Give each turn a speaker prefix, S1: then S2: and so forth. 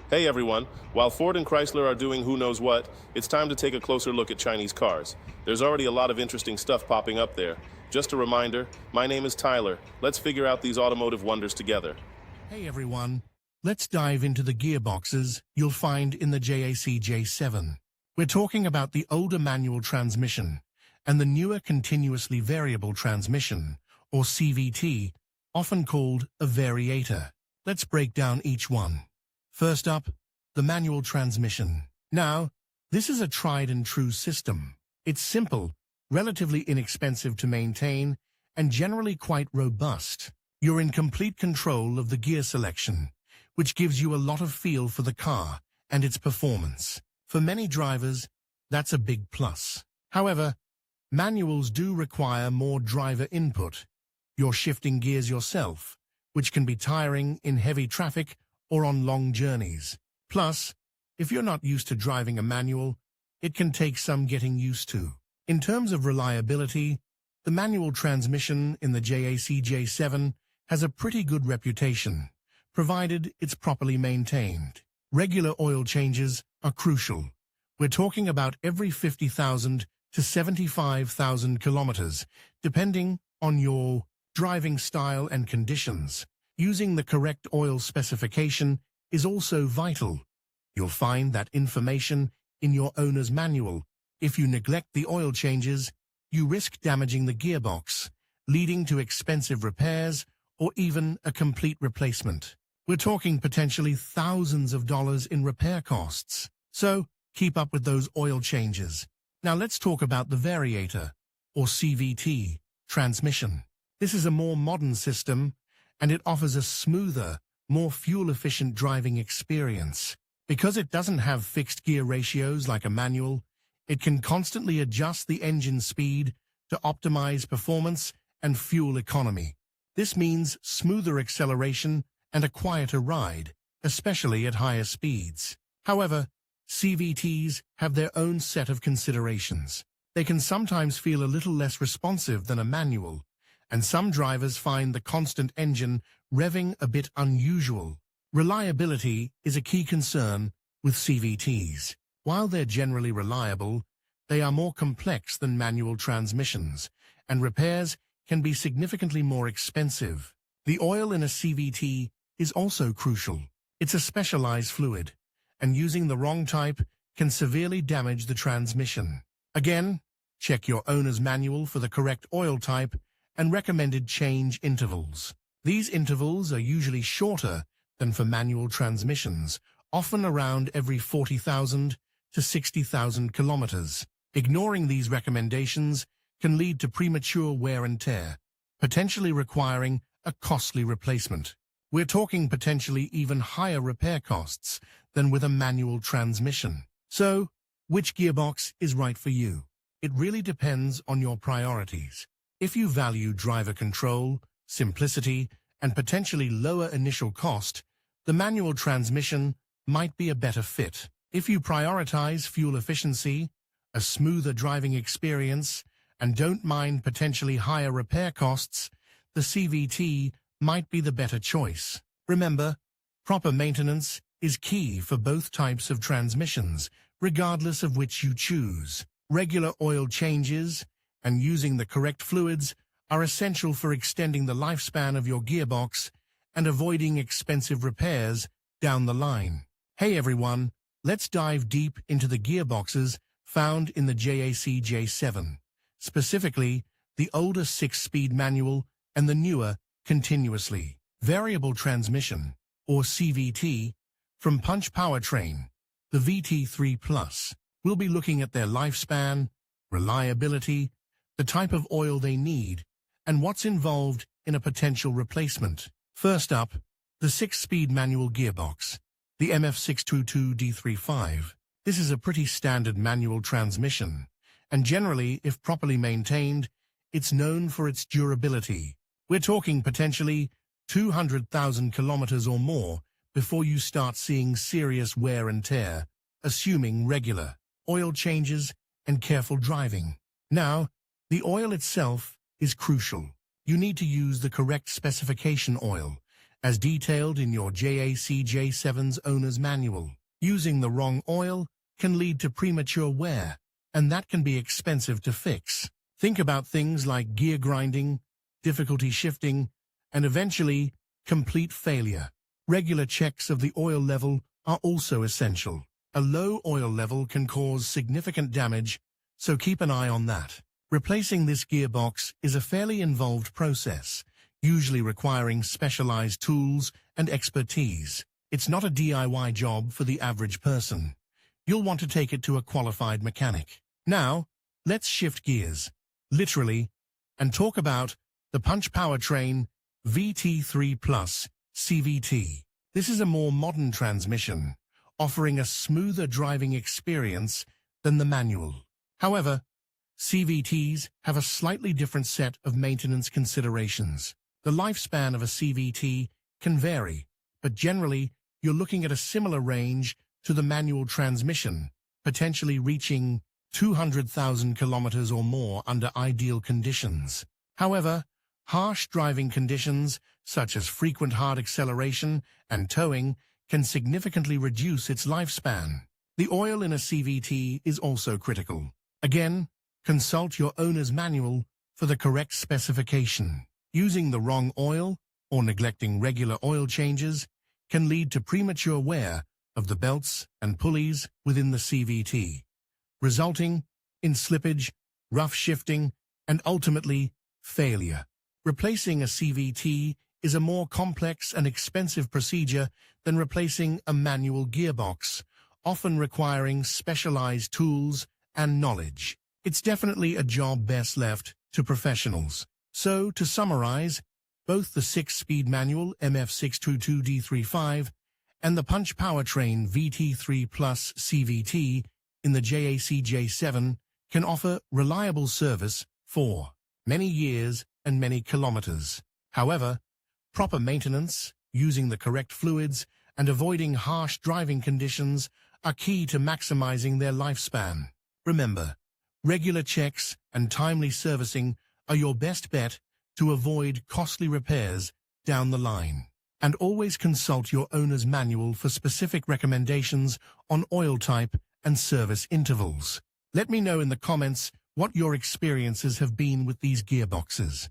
S1: Hey everyone, while Ford and Chrysler are doing who knows what, it's time to take a closer look at Chinese cars. There's already a lot of interesting stuff popping up there. Just a reminder, my name is Tyler. Let's figure out these automotive wonders together.
S2: Hey everyone, let's dive into the gearboxes you'll find in the Jac J7. We're talking about the older manual transmission and the newer continuously variable transmission, or CVT, often called a variator. Let's break down each one. First up, the manual transmission. Now, this is a tried and true system. It's simple, relatively inexpensive to maintain, and generally quite robust. You're in complete control of the gear selection, which gives you a lot of feel for the car and its performance. For many drivers, that's a big plus. However, manuals do require more driver input. You're shifting gears yourself, which can be tiring in heavy traffic or on long journeys. Plus, if you're not used to driving a manual, it can take some getting used to. In terms of reliability, the manual transmission in the Jac J7 has a pretty good reputation, provided it's properly maintained. Regular oil changes are crucial. We're talking about every 50,000 to 75,000 kilometers, depending on your driving style and conditions. Using the correct oil specification is also vital. You'll find that information in your owner's manual. If you neglect the oil changes, you risk damaging the gearbox, leading to expensive repairs or even a complete replacement. We're talking potentially thousands of dollars in repair costs. So, keep up with those oil changes. Now let's talk about the variator, or CVT, transmission. This is a more modern system, and it offers a smoother, more fuel-efficient driving experience. Because it doesn't have fixed gear ratios like a manual, it can constantly adjust the engine speed to optimize performance and fuel economy. This means smoother acceleration and a quieter ride, especially at higher speeds. However, CVTs have their own set of considerations. They can sometimes feel a little less responsive than a manual, and some drivers find the constant engine revving a bit unusual. Reliability is a key concern with CVTs. While they're generally reliable, they are more complex than manual transmissions, and repairs can be significantly more expensive. The oil in a CVT is also crucial. It's a specialized fluid, and using the wrong type can severely damage the transmission. Again, check your owner's manual for the correct oil type and recommended change intervals. These intervals are usually shorter than for manual transmissions, often around every 40,000 to 60,000 kilometers. Ignoring these recommendations can lead to premature wear and tear, potentially requiring a costly replacement. We're talking potentially even higher repair costs than with a manual transmission. So, which gearbox is right for you? It really depends on your priorities. If you value driver control, simplicity, and potentially lower initial cost, the manual transmission might be a better fit. If you prioritize fuel efficiency, a smoother driving experience, and don't mind potentially higher repair costs, the CVT might be the better choice. Remember, proper maintenance is key for both types of transmissions, regardless of which you choose. Regular oil changes and using the correct fluids are essential for extending the lifespan of your gearbox and avoiding expensive repairs down the line. Hey everyone, let's dive deep into the gearboxes found in the Jac J7, specifically the older 6-speed manual and the newer continuously variable transmission, or CVT, from Punch Powertrain, the VT3 Plus. We'll be looking at their lifespan, reliability, the type of oil they need, and what's involved in a potential replacement. First up, the 6-speed manual gearbox, the MF622D35. This is a pretty standard manual transmission, and generally, if properly maintained, it's known for its durability. We're talking potentially 200,000 kilometers or more before you start seeing serious wear and tear, assuming regular oil changes and careful driving. Now, the oil itself is crucial. You need to use the correct specification oil as detailed in your Jac J7's owner's manual. Using the wrong oil can lead to premature wear, and that can be expensive to fix. Think about things like gear grinding, difficulty shifting, and eventually complete failure. Regular checks of the oil level are also essential. A low oil level can cause significant damage, so keep an eye on that. Replacing this gearbox is a fairly involved process, usually requiring specialized tools and expertise. It's not a DIY job for the average person. You'll want to take it to a qualified mechanic. Now, let's shift gears, literally, and talk about the Punch Powertrain VT3 Plus CVT. This is a more modern transmission, offering a smoother driving experience than the manual. However, CVTs have a slightly different set of maintenance considerations. The lifespan of a CVT can vary, but generally, you're looking at a similar range to the manual transmission, potentially reaching 200,000 kilometers or more under ideal conditions. However, harsh driving conditions, such as frequent hard acceleration and towing, can significantly reduce its lifespan. The oil in a CVT is also critical. Again, consult your owner's manual for the correct specification. Using the wrong oil or neglecting regular oil changes can lead to premature wear of the belts and pulleys within the CVT, resulting in slippage, rough shifting, and ultimately failure. Replacing a CVT is a more complex and expensive procedure than replacing a manual gearbox, often requiring specialized tools and knowledge. It's definitely a job best left to professionals. So, to summarize, both the 6-speed manual MF622D35 and the Punch Powertrain VT3 Plus CVT in the Jac J7 can offer reliable service for many years and many kilometers. However, proper maintenance, using the correct fluids, and avoiding harsh driving conditions are key to maximizing their lifespan. Remember, regular checks and timely servicing are your best bet to avoid costly repairs down the line. And always consult your owner's manual for specific recommendations on oil type and service intervals. Let me know in the comments what your experiences have been with these gearboxes.